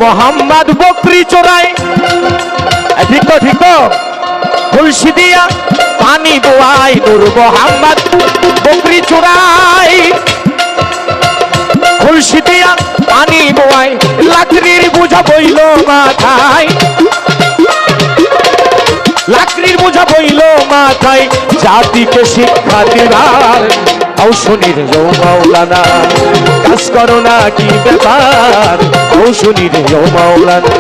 মোহাম্মদ বকরি চোরায়, ঠিক তো ঠিক তো, তুলসী দিয়া পানি বোয়াই নূর মোহাম্মদ বকরি চোরাই, তুলসী দিয়া পানি বোয়াই, লাকড়ির বোঝা বইল মাথায়, লাকড়ির বোঝা বইল মাথায়, জাতিকে শিক্ষা দিবার ঔষণীর মাওলানা, কাজ করো না কি ব্যাপার ঔষণীর মাওলানা।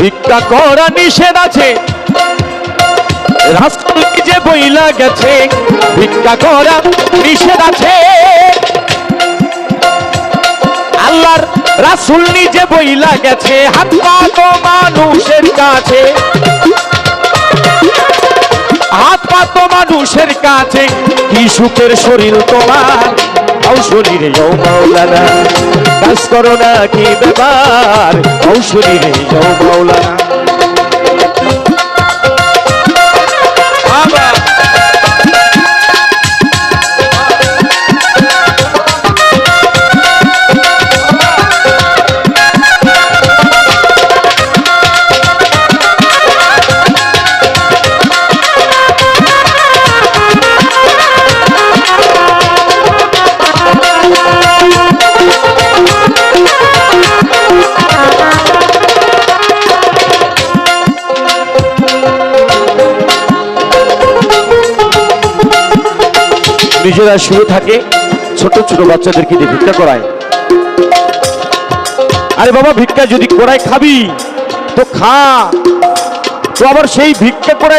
ভিক্ষা করা নিষেধ আছে, রাসূল নিজে বইলা গেছে, ভিক্ষা করা নিষেধ আছে, আল্লাহর রাসূল নিজে বইলা গেছে, হাত পা তো মানুষের কাছে, হাত পা তো মানুষের কাছে, কি সুখের শরীর তোমার ঔষধীর মাওলানা, কাজ করো না কি ব্যাপার ঔষধীর মাওলানা। নিজেরা শুরু থাকে ছোট ছোট বাচ্চাদেরকে দিয়ে ভিক্ষা করায়, আরে বাবা ভিক্ষা যদি করায় খাবি তো খা, তো আবার সেই ভিক্ষা করায়